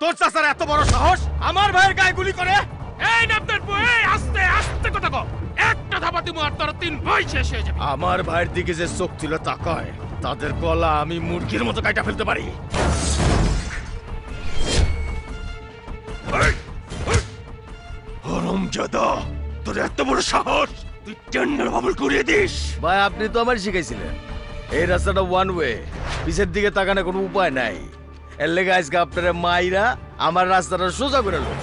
তোর চাচার এত বড় সাহস আমার ভাইয়ের গায়ে গুলি করে? এই নামদারপুর, এই আস্তে আস্তে কথা কও। একটা ধাপা দিমু আর তোর 3 ভাই শেষ হয়ে যাবে। আমার ভাইয়ের দিকে যে চোখ তুলে তাকায় তাদের গলা আমি মুরগির মতো কাটা ফেলতে পারি। হরমজাদা, তোর এত বড় সাহস, তুই টেন্ডার বাবুল করিয়ে দিস? ভাই আপনি তো আমার শিখাইছিলেন এই রাস্তাটা ওয়ান ওয়ে, পিছের দিকে তাকানোর কোনো উপায় নাই। এর লেগে আজকে আপনারা মাইরা আমার রাস্তাটা সোজা করে লো।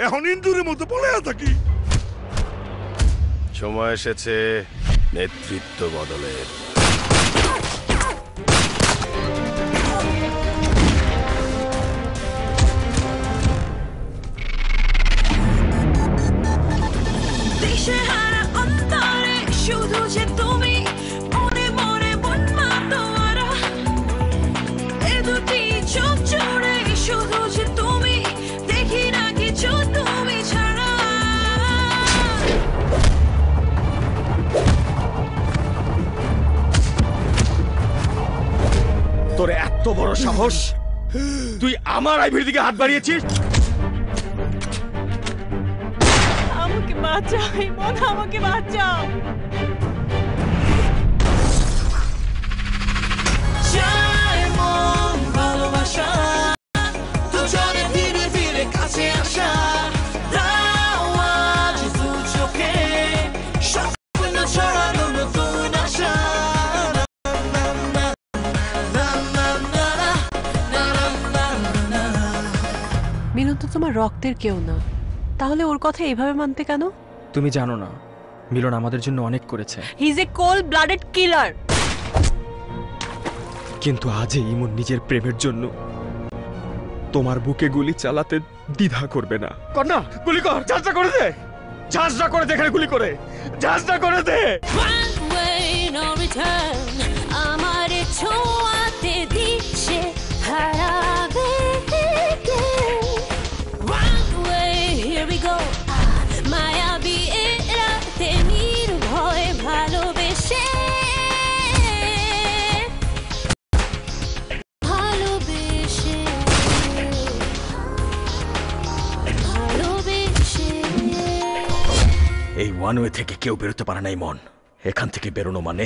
এখন ইন্দুরের মতো বলে থাকি। সময় এসেছে নেতৃত্ব বদলের। শুধু যে তুমি মনে মনে মন মাতোয়ারা, এ দুটি চোখ জুড়ে শুধু যে তুমি, দেখি না কিছু তুমি ছাড়া। তোর এত বড় সাহস, তুই আমার আইভির দিকে হাত বাড়িয়েছিস? আমাকে বাঁচাও ইমন, আমাকে বাঁচাও। ভালোবাসা দুজনে ধীরে ধীরে কাছে আসা, দাওয়াজ দু চোখে স্বপ্ন ছড়ানো নতুন আশা। মিলন তো তোমার রক্তের কেউ না, তাহলে ওর কথা এভাবে মানতে কেন? তুমি জানো না মিলন আমাদের জন্য অনেক করেছে। He is a cold blooded killer. কিন্তু আজই ইমন নিজের প্রেমের জন্য তোমার বুকে গুলি চালাতে দ্বিধা করবে না। কর না, গুলি কর, ঝাঁঝরা করে দে, ঝাঁঝরা করে দে, এখানে গুলি করে ঝাঁঝরা করে দে। আমার ছোঁয়াতে দিচ্ছে হারাবে। Here we go, মায়াবী রাতে নির্ভয় ভালোবেসে, ভালোবেসে, ভালোবেসে। এই ওয়ান ওয়ে থেকে কেউ বেরোতে পারে নাই মন, এখান থেকে বেরোনো মানে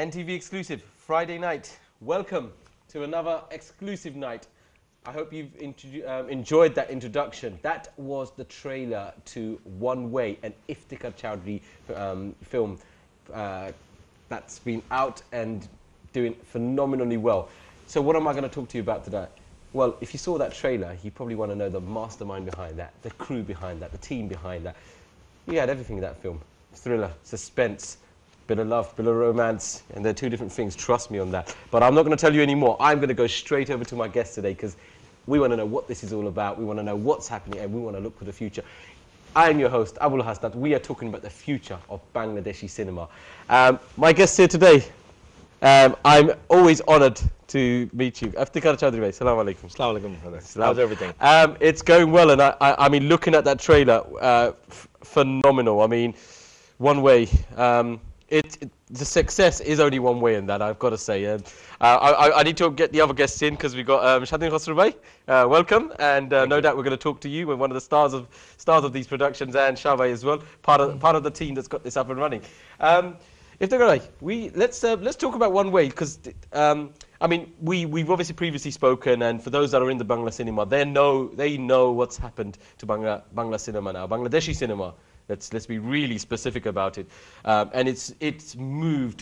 NTV exclusive Friday night. Welcome to another exclusive night. I hope you've enjoyed that introduction. That was the trailer to One Way, an Iftikhar Chowdhury film that's been out and doing phenomenally well. So what am I going to talk to you about today? Well, if you saw that trailer, you probably want to know the mastermind behind that, the crew behind that, the team behind that. You had everything in that film. Thriller, suspense, bit of love, bit of romance, and they're two different things, trust me on that. But I'm not going to tell you any more. I'm going to go straight over to my guest today because we want to know what this is all about, we want to know what's happening, and we want to look for the future. I am your host, Abul Hasnath. We are talking about the future of Bangladeshi cinema. My guest here today, I'm always honoured to meet you. Iftikhar Chowdhury, Assalamu alaikum. Assalamu alaikum. How's everything? It's going well, and I mean, looking at that trailer, phenomenal. I mean, One Way. The success is only one way in that, I've got to say. I need to get the other guests in because we've got Shadin Khosrow Bhai, welcome, and no doubt we're going to talk to you. We're one of the stars of these productions, and Shavai as well, part of the team that's got this up and running. Iftikhar Bhai, let's talk about One Way because I mean we've obviously previously spoken, and for those that are in the Bangla cinema, they know what's happened to Bangla cinema now, Bangladeshi cinema. Let's be really specific about it, and it's moved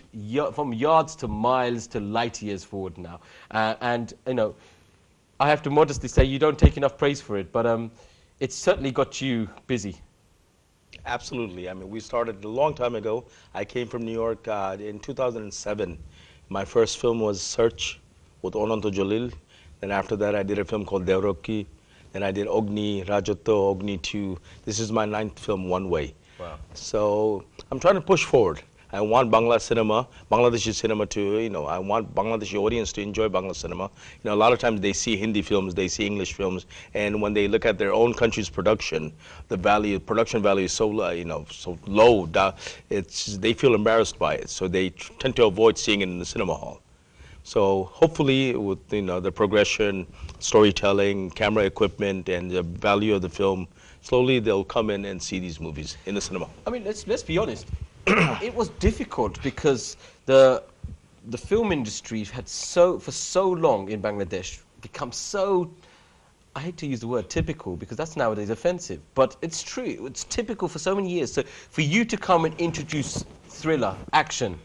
from yards to miles to light years forward now, and you know, I have to modestly say you don't take enough praise for it, but it's certainly got you busy. Absolutely. I mean, we started a long time ago. I came from New York in 2007. My first film was Search with Onanto Jalil. Then after that, I did a film called Devrokki. Then I did Ogni, Rajato, Ogni 2. This is my 9th film, One Way. Wow. So I'm trying to push forward. I want Bangladeshi cinema to, I want Bangladeshi audience to enjoy Bangla cinema. A lot of times they see Hindi films, they see English films, and when they look at their own country's production, production value is so low, they feel embarrassed by it. So they tend to avoid seeing it in the cinema hall. So hopefully with, the progression, storytelling, camera equipment, and the value of the film, slowly they'll come in and see these movies in the cinema. I mean, let's be honest. It was difficult because the film industry had for so long in Bangladesh become so, I hate to use the word typical because that's nowadays offensive, but it's true. It's typical for so many years. So for you to come and introduce thriller, action,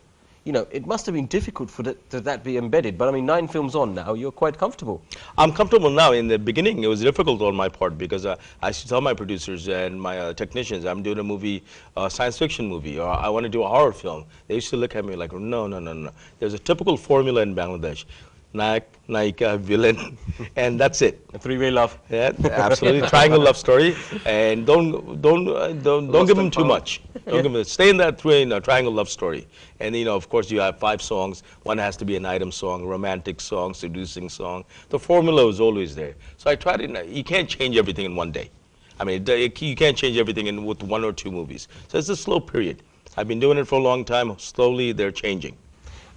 it must have been difficult for that be embedded. But I mean, 9 films on now, you're quite comfortable. I'm comfortable now. In the beginning, it was difficult on my part because I used to tell my producers and my technicians, I'm doing a movie, science fiction movie, or I want to do a horror film. They used to look at me like, no. There's a typical formula in Bangladesh. Nayak, Naika, villain, and that's it. A 3-way love. Yeah, absolutely. Triangle love story, and don't give them too much. Don't give them. Stay in that triangle love story. And of course, you have 5 songs. One has to be an item song, romantic song, seducing song. The formula is always there. So I tried it. You can't change everything in one day. I mean, you can't change everything with 1 or 2 movies. So it's a slow period. I've been doing it for a long time. Slowly, they're changing.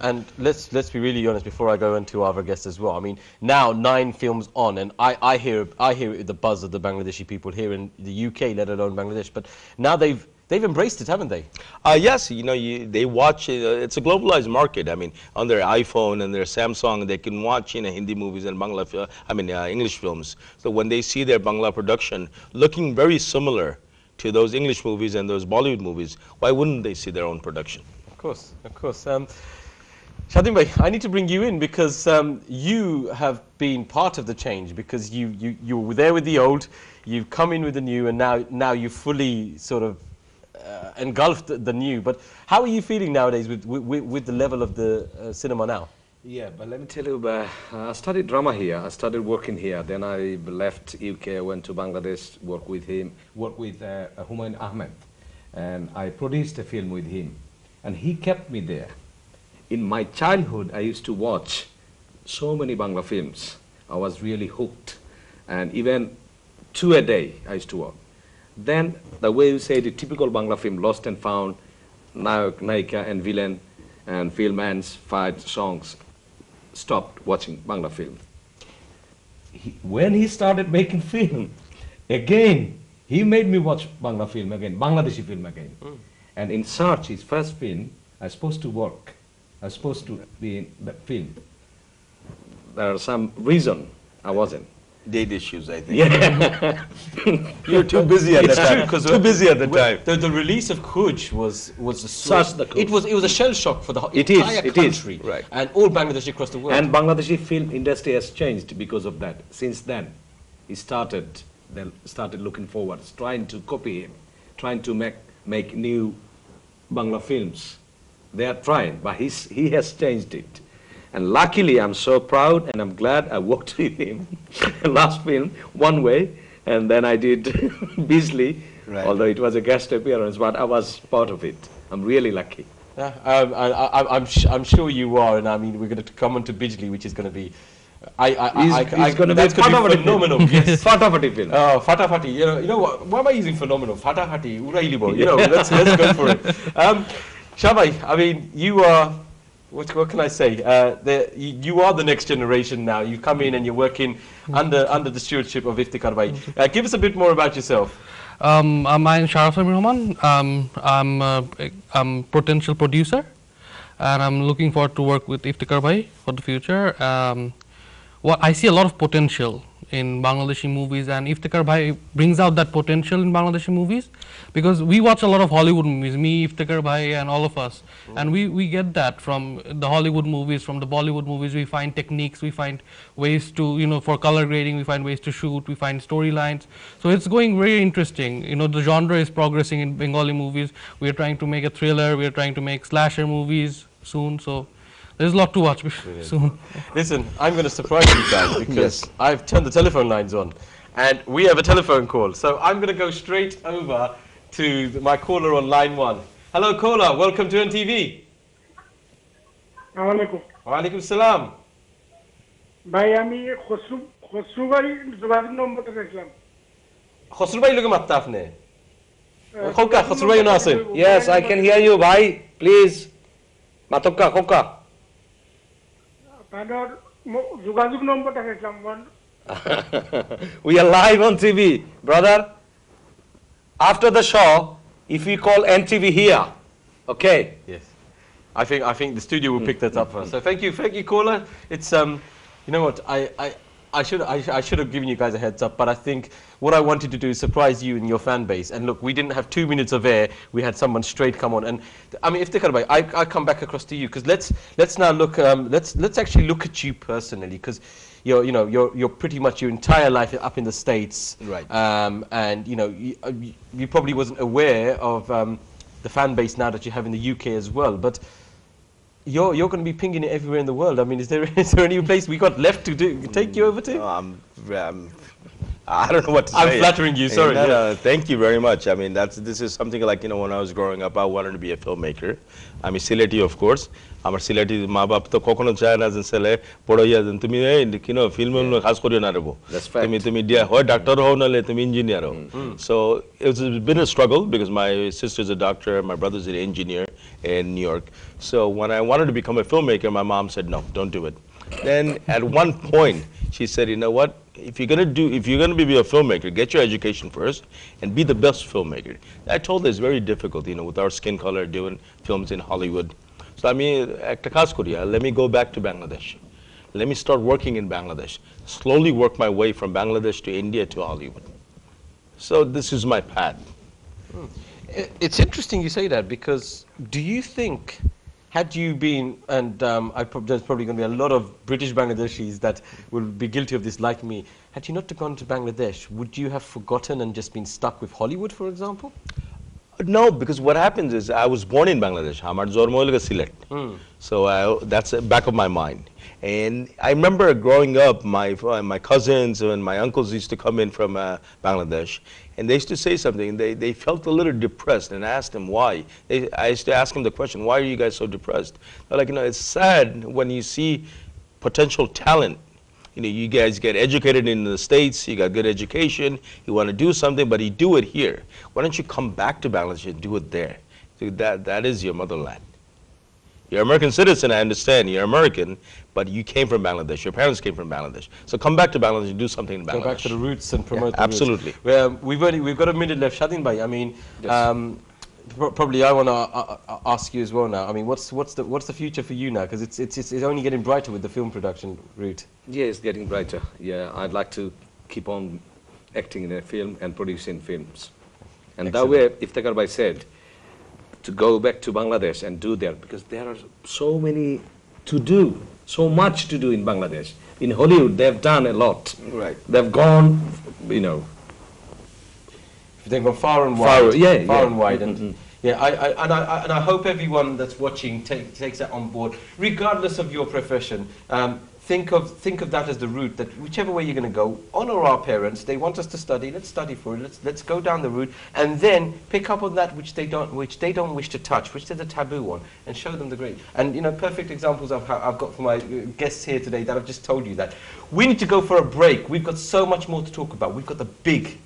And let's be really honest before I go into our other guests as well. I mean, now 9 films on, and I hear the buzz of the Bangladeshi people here in the UK, let alone Bangladesh. But now they've embraced it, haven't they? Yes, they watch. It's a globalized market. I mean, on their iPhone and their Samsung, they can watch Hindi movies and English films. So when they see their Bangla production looking very similar to those English movies and those Bollywood movies, why wouldn't they see their own production? Of course. Shadin Bhai, I need to bring you in because you have been part of the change because you were there with the old, you've come in with the new, and now you fully sort of engulfed the new. But how are you feeling nowadays with the level of the cinema now? Yeah, but let me tell you, I studied drama here. I started working here. Then I left UK, went to Bangladesh, worked with Humayun Ahmed, and I produced a film with him, and he kept me there. In my childhood, I used to watch so many Bangla films. I was really hooked. And even 2 a day, I used to watch. Then, the way you say the typical Bangla film, Lost and Found, Nayak, Naika, and villain, and filmman's fight songs, stopped watching Bangla film. When he started making film, again, he made me watch Bangla film again, Bangladeshi film again. And in Search, his first film, I was supposed to work. I was supposed to be in that film. There are some reason I wasn't. Date issues, I think. Yeah. You're too busy at the time. Too busy at the time. The release of Kuj was a it was a shell shock for the entire country, right? And all Bangladesh across the world. And Bangladeshi film industry has changed because of that. Since then, they started looking forward, trying to copy him, trying to make new Bangla films. They are trying, but he has changed it. And luckily, I'm so proud and I'm glad I worked with him. Last film, One Way, and then I did Beasley, right. Although it was a guest appearance, but I was part of it. I'm really lucky. I'm sure you are, and I mean, we're going to come on to Bijli, which is going to be... It's going to be phenomenal. Yes. Fatafati film. Oh, Fatafati. You know what? Why am I using phenomenal? Fatafati, Urailibo. Let's go for it. Shabai, I mean, you are, what can I say? You are the next generation now. You come in and you're working under the stewardship of Iftikhar Bhai. Give us a bit more about yourself. I'm Sharaf Rahman. I'm a potential producer, and I'm looking forward to work with Iftikhar Bhai for the future. I see a lot of potential in Bangladeshi movies, and Iftikhar Bhai brings out that potential in Bangladeshi movies, because we watch a lot of Hollywood movies, me, Iftikhar Bhai, and all of us, and we get that from the Hollywood movies, from the Bollywood movies. We find techniques, we find ways to, for color grading, we find ways to shoot, we find storylines. So it's going very interesting. The genre is progressing in Bengali movies. We are trying to make a thriller, we are trying to make slasher movies soon, so there's a lot to watch soon. Listen, I'm going to surprise you guys because yes. I've turned the telephone lines on and we have a telephone call. So I'm going to go straight over to my caller on line 1. Hello, caller. Welcome to NTV. Assalamualaikum. Walaikum salam. Bhai, ami Khosru bhai যোগাযোগ নম্বরটা দেখলাম। Khosru bhai loge matta apne. Khokka, Khosru bhai na asen. Yes, I can hear you, bhai. Please. Matokka, Khokka. আপনার যোগাযোগ নম্বরটা দেখলাম। We are live on TV, brother. After the show, if you call NTV here, okay? Yes. I think the studio will pick that up for us. So thank you, caller. It's you know what, I should have given you guys a heads up, but I think what I wanted to do is surprise you and your fan base. And look, we didn't have 2 minutes of air. We had someone straight come on. And I mean, Iftikhar bhai, I come back across to you because let's now look. Let's actually look at you personally, because you're pretty much your entire life up in the States, right? And you probably wasn't aware of the fan base now that you have in the UK as well, but. You're going to be pinging it everywhere in the world. I mean, is there any place we got left to take you over to? I don't know what to say. I'm flattering you, sorry. No, thank you very much. I mean, this is something like, when I was growing up, I wanted to be a filmmaker. I'm a Sileti, of course. I'm a Sileti, ma bap to kokono chana and sele podoya and tumi film khas koriyo na rebo. That's fact. Tumi dia ho doctor ho na le tumi engineer ho. So it's been a struggle because my sister's a doctor, my brother's an engineer in New York. So when I wanted to become a filmmaker, my mom said, no, don't do it. Then at one point, she said, you know what? If you're gonna be a filmmaker, get your education first and be the best filmmaker. I told her it's very difficult, with our skin color doing films in Hollywood. So I mean, let me go back to Bangladesh. Let me start working in Bangladesh. Slowly work my way from Bangladesh to India to Hollywood. So this is my path. It's interesting you say that, because do you think, had you been, and there's probably going to be a lot of British Bangladeshis that will be guilty of this like me, had you not gone to Bangladesh, would you have forgotten and just been stuck with Hollywood, for example? No, because what happens is I was born in Bangladesh. Amar jormo hoilo Silet. So that's back of my mind. And I remember growing up, my cousins and my uncles used to come in from Bangladesh, and they used to say something. They felt a little depressed, and I asked them why. I used to ask them the question, why are you guys so depressed? They're like, it's sad when you see potential talent. You guys get educated in the States, you got good education, you want to do something, but you do it here. Why don't you come back to Bangladesh and do it there? So that is your motherland. You're an American citizen, I understand, you're American, but you came from Bangladesh, your parents came from Bangladesh. So come back to Bangladesh and do something in Bangladesh. Go back to the roots and promote the absolutely. Roots. Well, we've got a minute left. Shadin bhai, I mean, yes. Probably I want to ask you as well now. I mean, what's the future for you now? Because it's only getting brighter with the film production route. Yeah, it's getting brighter. Yeah, I'd like to keep on acting in a film and producing films. And that way, Iftikhar bhai said, to go back to Bangladesh and do there, because there are so many to do, so much to do in Bangladesh. In Hollywood, they've done a lot. Right. They've gone, They've gone far and wide. Far and wide. And and I hope everyone that's watching takes that on board, regardless of your profession. Think of that as the route, that whichever way you're going to go, honor our parents. They want us to study. Let's study for it. Let's go down the route, and then pick up on that which they don't wish to touch, which there's a taboo on, and show them the great. And perfect examples of how I've got for my guests here today that I've just told you that. We need to go for a break. We've got so much more to talk about. We've got the big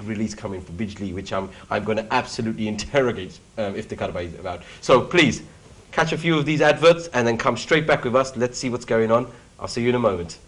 release coming for Bijli, which I'm going to absolutely interrogate Iftikhar bhai about. So please catch a few of these adverts and then come straight back with us. Let's see what's going on. I'll see you in a moment.